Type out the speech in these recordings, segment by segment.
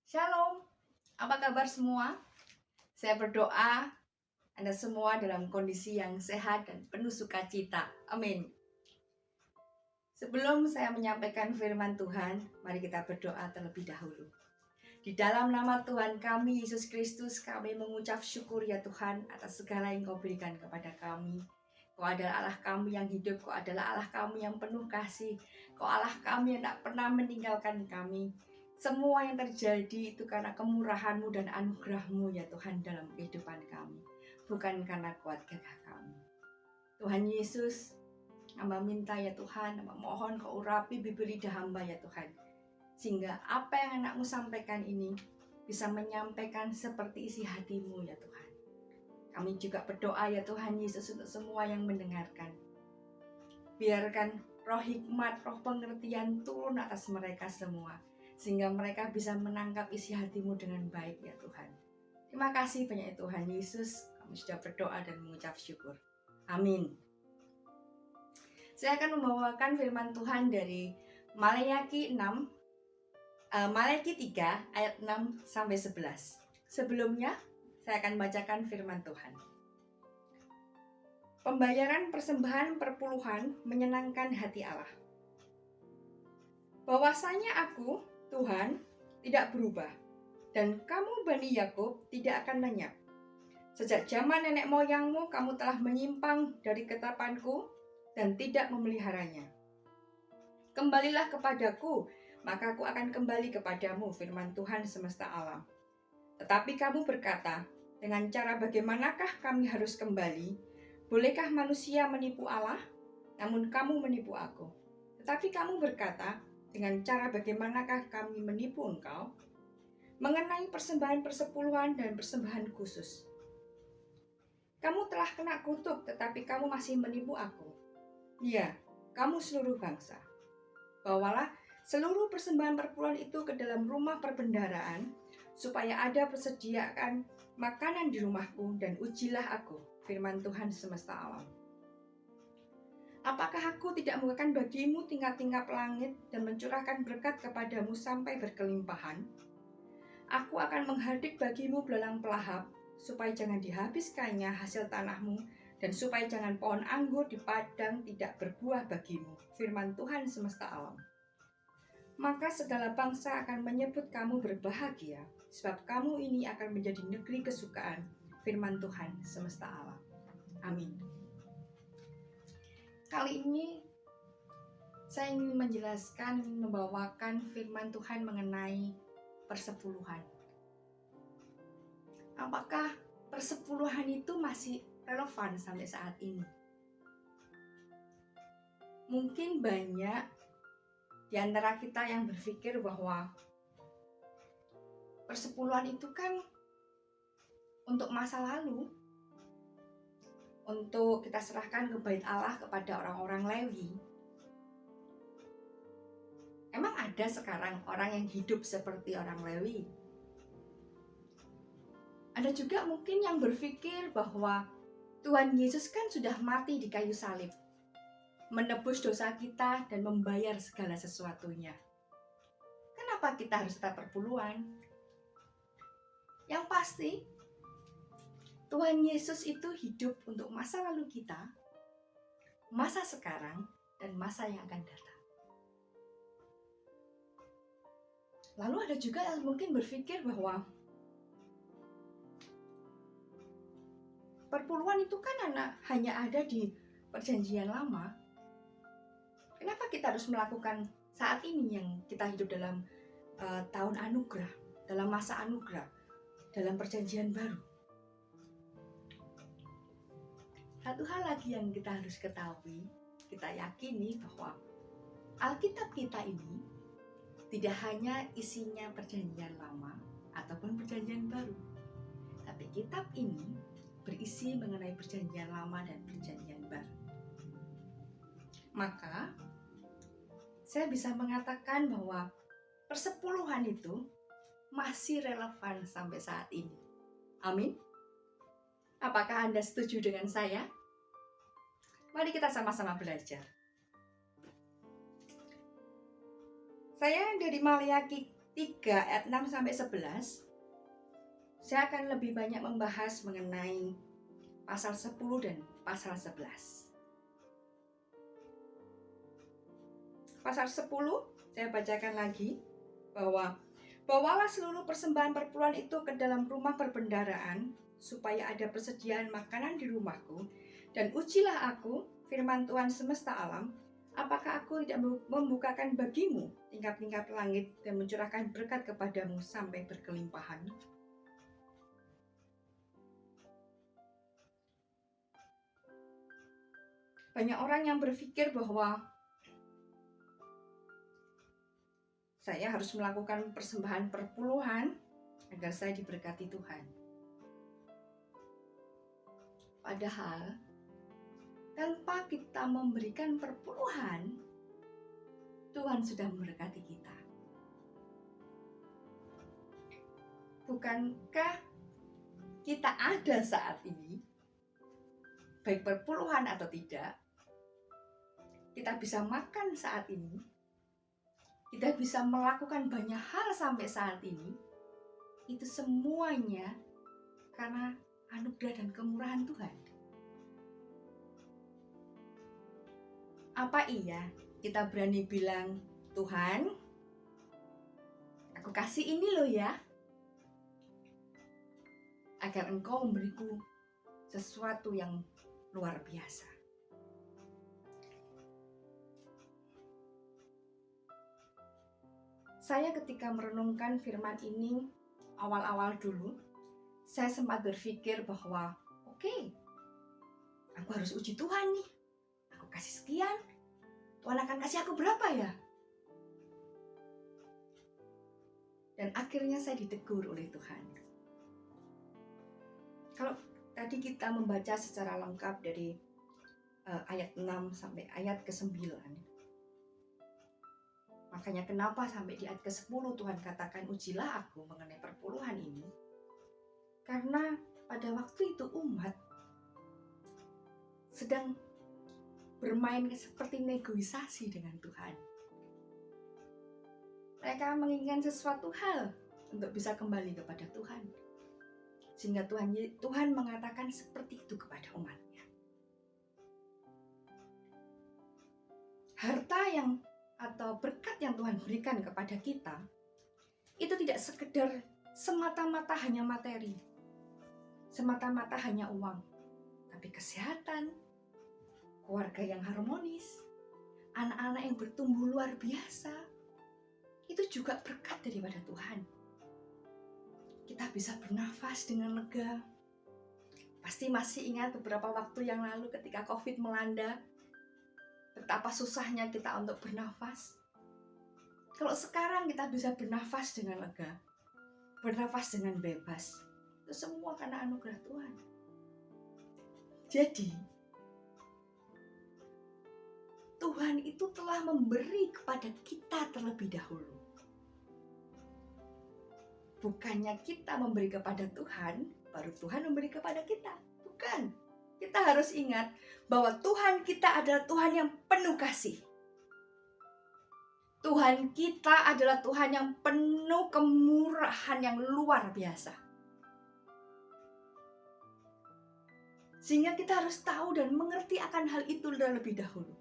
Shalom, apa kabar semua? Saya berdoa Anda semua dalam kondisi yang sehat dan penuh sukacita. Amin. Sebelum saya menyampaikan firman Tuhan, mari kita berdoa terlebih dahulu. Di dalam nama Tuhan kami, Yesus Kristus, kami mengucap syukur ya Tuhan atas segala yang Kau berikan kepada kami. Kau adalah Allah kami yang hidup, Kau adalah Allah kami yang penuh kasih, Kau Allah kami yang tak pernah meninggalkan kami. Semua yang terjadi itu karena kemurahan-Mu dan anugerah-Mu ya Tuhan dalam kehidupan kami. Bukan karena kuat gagah kami. Tuhan Yesus, hamba minta ya Tuhan, hamba mohon Kau urapi bibir lidah hamba ya Tuhan. Sehingga apa yang anak-Mu sampaikan ini bisa menyampaikan seperti isi hati-Mu ya Tuhan. Kami juga berdoa ya Tuhan Yesus untuk semua yang mendengarkan. Biarkan roh hikmat, roh pengertian turun atas mereka semua. Sehingga mereka bisa menangkap isi hati-Mu dengan baik ya Tuhan. Terima kasih banyak ya Tuhan Yesus. Kami sudah berdoa dan mengucap syukur. Amin. Saya akan membawakan firman Tuhan dari Maleakhi 3 ayat 6 sampai 11. Sebelumnya saya akan bacakan firman Tuhan. Pembayaran persembahan perpuluhan menyenangkan hati Allah. Bahwasanya aku, Tuhan, tidak berubah, dan kamu Bani Yakub tidak akan lenyap. Sejak zaman nenek moyangmu kamu telah menyimpang dari ketetapanku dan tidak memeliharanya. Kembalilah kepadaku, maka aku akan kembali kepadamu, firman Tuhan semesta alam. Tetapi kamu berkata, dengan cara bagaimanakah kami harus kembali? Bolehkah manusia menipu Allah? Namun kamu menipu aku. Tetapi kamu berkata, dengan cara bagaimanakah kami menipu engkau? Mengenai persembahan persepuluhan dan persembahan khusus. Kamu telah kena kutuk, tetapi kamu masih menipu aku. Ya, kamu seluruh bangsa. Bawalah seluruh persembahan perpuluhan itu ke dalam rumah perbendaharaan, supaya ada persediaan makanan di rumahku, dan ujilah aku, firman Tuhan semesta alam. Apakah aku tidak membukakan bagimu tingkap-tingkap langit dan mencurahkan berkat kepadamu sampai berkelimpahan? Aku akan menghardik bagimu belalang pelahap, supaya jangan dihabiskannya hasil tanahmu, dan supaya jangan pohon anggur di padang tidak berbuah bagimu, firman Tuhan semesta alam. Maka segala bangsa akan menyebut kamu berbahagia, sebab kamu ini akan menjadi negeri kesukaan, firman Tuhan semesta alam. Amin. Kali ini saya ingin menjelaskan, membawakan firman Tuhan mengenai persepuluhan. Apakah persepuluhan itu masih relevan sampai saat ini? Mungkin banyak di antara kita yang berpikir bahwa persepuluhan itu kan untuk masa lalu, untuk kita serahkan ke bait Allah kepada orang-orang Lewi. Emang ada sekarang orang yang hidup seperti orang Lewi? Ada juga mungkin yang berpikir bahwa Tuhan Yesus kan sudah mati di kayu salib, menebus dosa kita dan membayar segala sesuatunya. Kenapa kita harus tetap perpuluhan? Yang pasti, Tuhan Yesus itu hidup untuk masa lalu kita, masa sekarang, dan masa yang akan datang. Lalu ada juga yang mungkin berpikir bahwa perpuluhan itu kan hanya ada di perjanjian lama. Kenapa kita harus melakukan saat ini yang kita hidup dalam tahun anugerah, dalam masa anugerah, dalam perjanjian baru? Satu hal lagi yang kita harus ketahui, kita yakini bahwa Alkitab kita ini tidak hanya isinya perjanjian lama ataupun perjanjian baru, tapi kitab ini berisi mengenai perjanjian lama dan perjanjian baru. Maka saya bisa mengatakan bahwa persepuluhan itu masih relevan sampai saat ini. Amin. Apakah Anda setuju dengan saya? Mari kita sama-sama belajar. Saya dari Maleakhi 3 ayat 6 sampai 11, saya akan lebih banyak membahas mengenai pasal 10 dan pasal 11. Pasal 10 saya bacakan lagi, bahwa bawalah seluruh persembahan perpuluhan itu ke dalam rumah perbendaharaan, supaya ada persediaan makanan di rumahku, dan ujilah aku, firman Tuhan semesta alam, apakah aku tidak membukakan bagimu tingkap-tingkap langit dan mencurahkan berkat kepadamu sampai berkelimpahan. Banyak orang yang berpikir bahwa saya harus melakukan persembahan perpuluhan agar saya diberkati Tuhan. Padahal tanpa kita memberikan perpuluhan, Tuhan sudah memberkati kita. Bukankah kita ada saat ini, baik perpuluhan atau tidak, kita bisa makan saat ini, kita bisa melakukan banyak hal sampai saat ini, itu semuanya karena anugerah dan kemurahan Tuhan. Apa iya kita berani bilang, Tuhan, aku kasih ini loh ya, agar Engkau memberiku sesuatu yang luar biasa. Saya ketika merenungkan firman ini awal-awal dulu, saya sempat berpikir bahwa oke, aku harus uji Tuhan nih. Aku kasih sekian, Tuhan akan kasih aku berapa ya? Dan akhirnya saya ditegur oleh Tuhan. Kalau tadi kita membaca secara lengkap dari ayat 6 sampai ayat ke-9, makanya kenapa sampai di ayat ke-10 Tuhan katakan ujilah aku mengenai perpuluhan ini. Karena pada waktu itu umat sedang bermain seperti negosiasi dengan Tuhan. Mereka menginginkan sesuatu hal untuk bisa kembali kepada Tuhan. Sehingga Tuhan mengatakan seperti itu kepada umatnya. Harta atau berkat yang Tuhan berikan kepada kita, itu tidak sekedar semata-mata hanya materi, semata-mata hanya uang, tapi kesehatan, keluarga yang harmonis, anak-anak yang bertumbuh luar biasa, itu juga berkat daripada Tuhan. Kita bisa bernafas dengan lega. Pasti masih ingat beberapa waktu yang lalu ketika COVID melanda, betapa susahnya kita untuk bernafas. Kalau sekarang kita bisa bernafas dengan lega, bernafas dengan bebas, itu semua karena anugerah Tuhan. Jadi, Tuhan itu telah memberi kepada kita terlebih dahulu. Bukannya kita memberi kepada Tuhan, baru Tuhan memberi kepada kita. Bukan. Kita harus ingat bahwa Tuhan kita adalah Tuhan yang penuh kasih. Tuhan kita adalah Tuhan yang penuh kemurahan yang luar biasa. Sehingga kita harus tahu dan mengerti akan hal itu terlebih dahulu.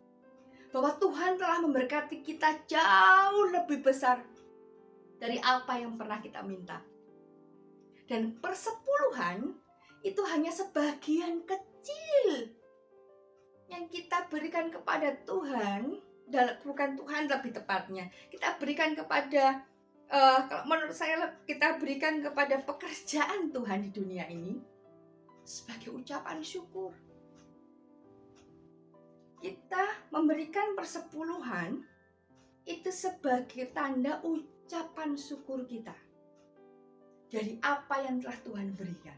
Bahwa Tuhan telah memberkati kita jauh lebih besar dari apa yang pernah kita minta. Dan persepuluhan itu hanya sebagian kecil yang kita berikan kepada Tuhan, bukan Tuhan lebih tepatnya, kita berikan kepada, kalau menurut saya kita berikan kepada pekerjaan Tuhan di dunia ini sebagai ucapan syukur. Kita memberikan persepuluhan itu sebagai tanda ucapan syukur kita dari apa yang telah Tuhan berikan.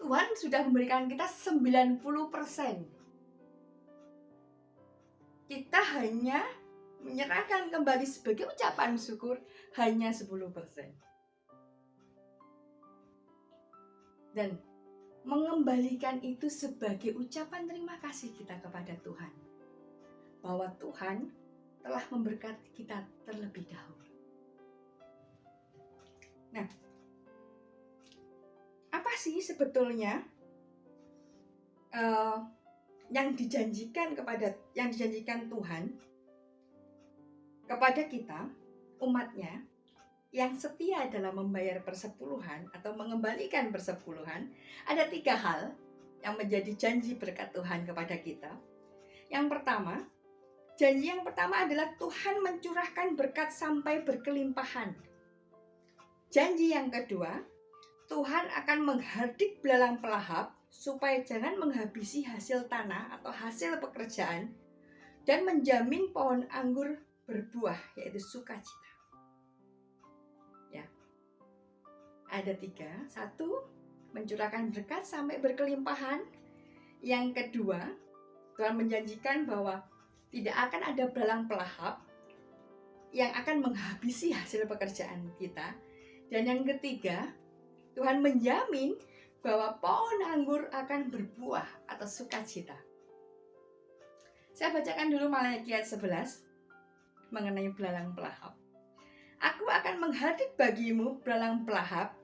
Tuhan sudah memberikan kita 90%. Kita hanya menyerahkan kembali sebagai ucapan syukur hanya 10%. Dan mengembalikan itu sebagai ucapan terima kasih kita kepada Tuhan. Bahwa Tuhan telah memberkati kita terlebih dahulu. Nah, apa sih sebetulnya yang dijanjikan Tuhan kepada kita, umatnya, yang setia dalam membayar persepuluhan atau mengembalikan persepuluhan? Ada 3 hal yang menjadi janji berkat Tuhan kepada kita. Yang pertama, janji yang pertama adalah Tuhan mencurahkan berkat sampai berkelimpahan. Janji yang kedua, Tuhan akan menghardik belalang pelahap supaya jangan menghabisi hasil tanah atau hasil pekerjaan dan menjamin pohon anggur berbuah, yaitu sukacita. Ya, ada 3. 1, mencurahkan berkat sampai berkelimpahan. Yang kedua, Tuhan menjanjikan bahwa tidak akan ada belalang pelahap yang akan menghabisi hasil pekerjaan kita. Dan yang ketiga, Tuhan menjamin bahwa pohon anggur akan berbuah atau sukacita. Saya bacakan dulu Maleakhi ayat 11 mengenai belalang pelahap. Aku akan menghardik bagimu belalang pelahap,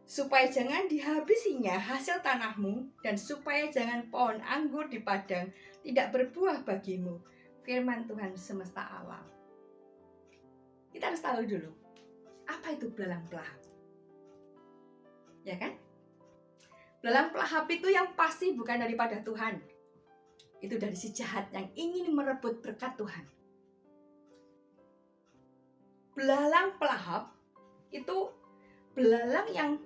supaya jangan dihabisinya hasil tanahmu, dan supaya jangan pohon anggur di padang tidak berbuah bagimu. Firman Tuhan semesta alam. Kita harus tahu dulu, apa itu belalang pelahap? Ya kan? Belalang pelahap itu yang pasti bukan daripada Tuhan. Itu dari si jahat yang ingin merebut berkat Tuhan. Belalang pelahap itu belalang yang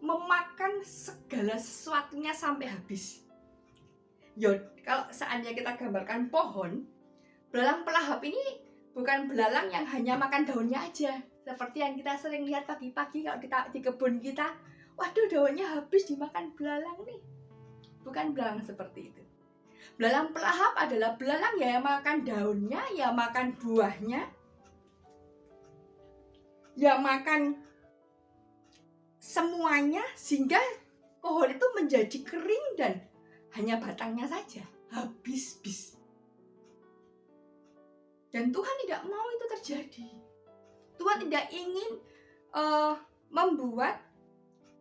memakan segala sesuatunya sampai habis. Kalau seandainya kita gambarkan pohon, belalang pelahap ini bukan belalang yang hanya makan daunnya aja. Seperti yang kita sering lihat pagi-pagi kalau kita di kebun kita, waduh daunnya habis dimakan belalang nih. Bukan belalang seperti itu. Belalang pelahap adalah belalang yang makan daunnya, ya makan buahnya, ya makan semuanya, sehingga pohon itu menjadi kering dan hanya batangnya saja habis. Dan Tuhan tidak mau itu terjadi. Tuhan tidak ingin membuat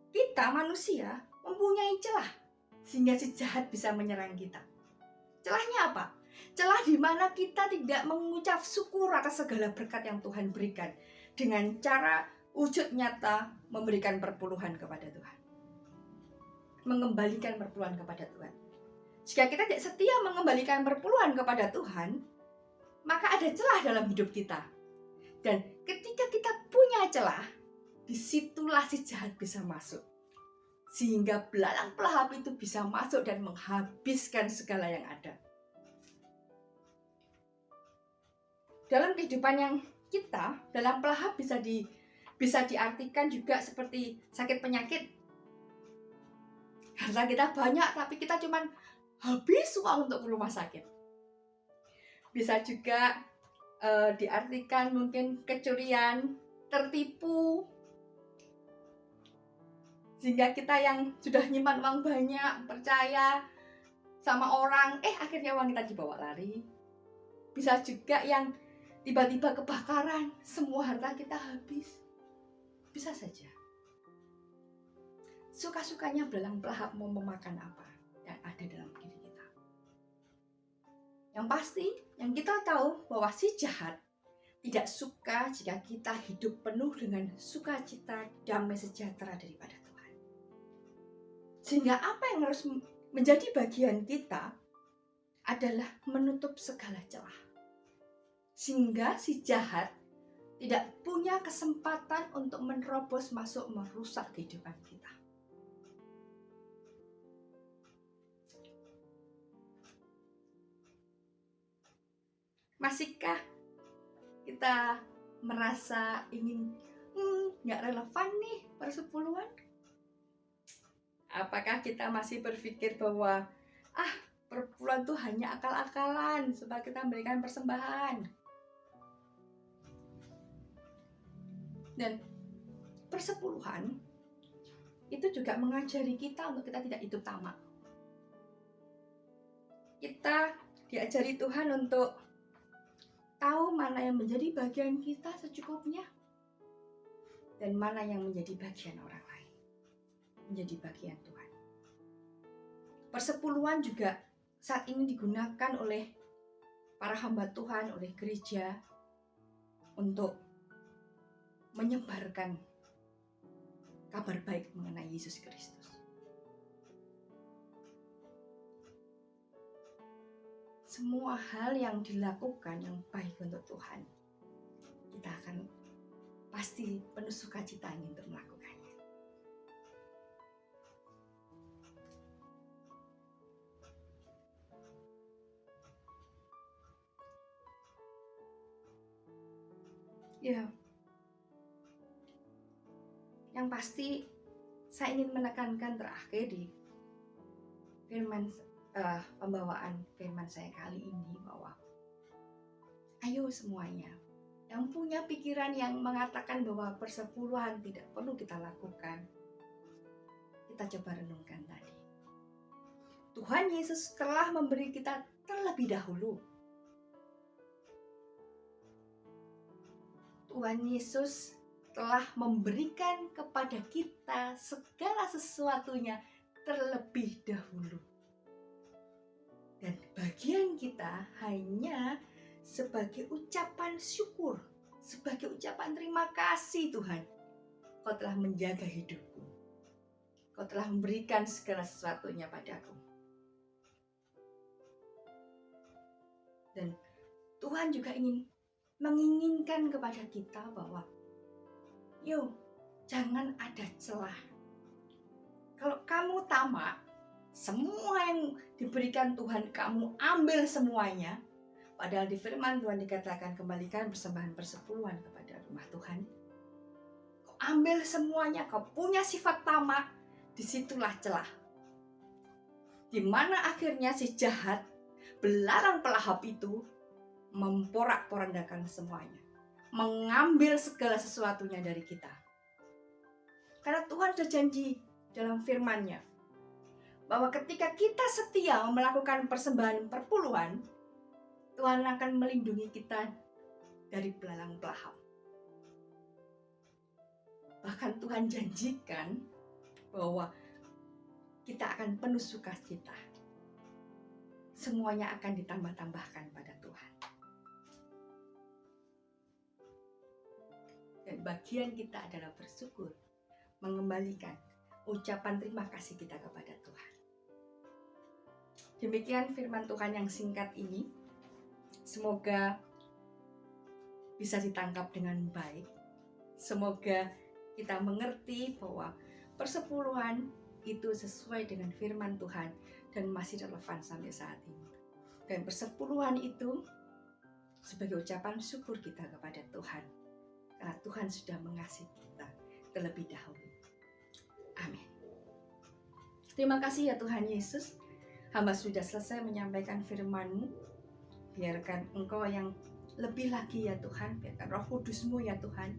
kita manusia mempunyai celah sehingga si jahat bisa menyerang kita. Celahnya apa? Celah di mana kita tidak mengucap syukur atas segala berkat yang Tuhan berikan dengan cara wujud nyata memberikan perpuluhan kepada Tuhan. Mengembalikan perpuluhan kepada Tuhan. Jika kita tidak setia mengembalikan perpuluhan kepada Tuhan, maka ada celah dalam hidup kita. Dan ketika kita punya celah, disitulah si jahat bisa masuk. Sehingga belalang pelahap itu bisa masuk dan menghabiskan segala yang ada. Dalam kehidupan yang kita, belalang pelahap bisa diartikan juga seperti sakit penyakit. Harta kita banyak, tapi kita cuma habis uang untuk ke rumah sakit. Bisa juga diartikan mungkin kecurian, tertipu, sehingga kita yang sudah nyimpan uang banyak, percaya sama orang, akhirnya uang kita dibawa lari. Bisa juga yang tiba-tiba kebakaran, semua harta kita habis. Bisa saja. Suka-sukanya belalang pelahap mau memakan apa yang ada dalam diri kita. Yang pasti, yang kita tahu bahwa si jahat tidak suka jika kita hidup penuh dengan sukacita, damai sejahtera daripada Tuhan. Sehingga apa yang harus menjadi bagian kita adalah menutup segala celah. Sehingga si jahat tidak punya kesempatan untuk menerobos masuk merusak kehidupan kita. Masihkah kita merasa ingin nggak relevan nih persepuluhan? Apakah kita masih berpikir bahwa perpuluhan itu hanya akal-akalan supaya kita memberikan persembahan? Dan persepuluhan itu juga mengajari kita untuk kita tidak hidup tamak. Kita diajari Tuhan untuk tahu mana yang menjadi bagian kita secukupnya dan mana yang menjadi bagian orang lain, menjadi bagian Tuhan. Persepuluhan juga saat ini digunakan oleh para hamba Tuhan, oleh gereja untuk menyebarkan kabar baik mengenai Yesus Kristus. Semua hal yang dilakukan yang baik untuk Tuhan, kita akan pasti penuh sukacita untuk melakukannya. Ya, yang pasti saya ingin menekankan terakhir di firman pembawaan firman saya kali ini bahwa ayo semuanya yang punya pikiran yang mengatakan bahwa persepuluhan tidak perlu kita lakukan, kita coba renungkan tadi. Tuhan Yesus telah memberi kita terlebih dahulu. Tuhan Yesus telah memberikan kepada kita segala sesuatunya terlebih dahulu. Dan bagian kita hanya sebagai ucapan syukur, sebagai ucapan terima kasih Tuhan. Kau telah menjaga hidupku. Kau telah memberikan segala sesuatunya padaku. Dan Tuhan juga menginginkan kepada kita bahwa yuk, jangan ada celah. Kalau kamu tamak, semua yang diberikan Tuhan kamu ambil semuanya. Padahal di firman Tuhan dikatakan kembalikan persembahan persepuluhan kepada rumah Tuhan. Kau ambil semuanya, kau punya sifat tamak, disitulah celah. Di mana akhirnya si jahat, belalang pelahap itu memporak-porandakan semuanya. Mengambil segala sesuatunya dari kita. Karena Tuhan sudah janji dalam firman-Nya bahwa ketika kita setia melakukan persembahan perpuluhan, Tuhan akan melindungi kita dari belalang pelahap. Bahkan Tuhan janjikan bahwa kita akan penuh sukacita. Semuanya akan ditambah-tambahkan pada Tuhan. Dan bagian kita adalah bersyukur, mengembalikan ucapan terima kasih kita kepada Tuhan. Demikian firman Tuhan yang singkat ini. Semoga bisa ditangkap dengan baik. Semoga kita mengerti bahwa persepuluhan itu sesuai dengan firman Tuhan dan masih relevan sampai saat ini. Dan persepuluhan itu sebagai ucapan syukur kita kepada Tuhan. Karena Tuhan sudah mengasihi kita terlebih dahulu. Amin. Terima kasih ya Tuhan Yesus. Hamba sudah selesai menyampaikan firman-Mu. Biarkan Engkau yang lebih lagi ya Tuhan, biarkan Roh Kudus-Mu ya Tuhan,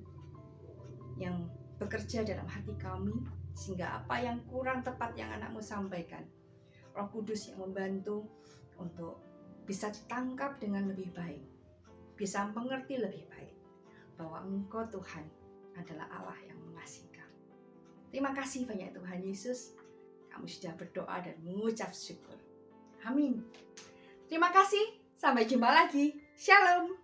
yang bekerja dalam hati kami, sehingga apa yang kurang tepat yang anak-Mu sampaikan, Roh Kudus yang membantu untuk bisa ditangkap dengan lebih baik, bisa mengerti lebih baik, bahwa Engkau Tuhan adalah Allah yang mengasihi kami. Terima kasih banyak Tuhan Yesus, kami sudah berdoa dan mengucap syukur. Amin. Terima kasih. Sampai jumpa lagi. Shalom.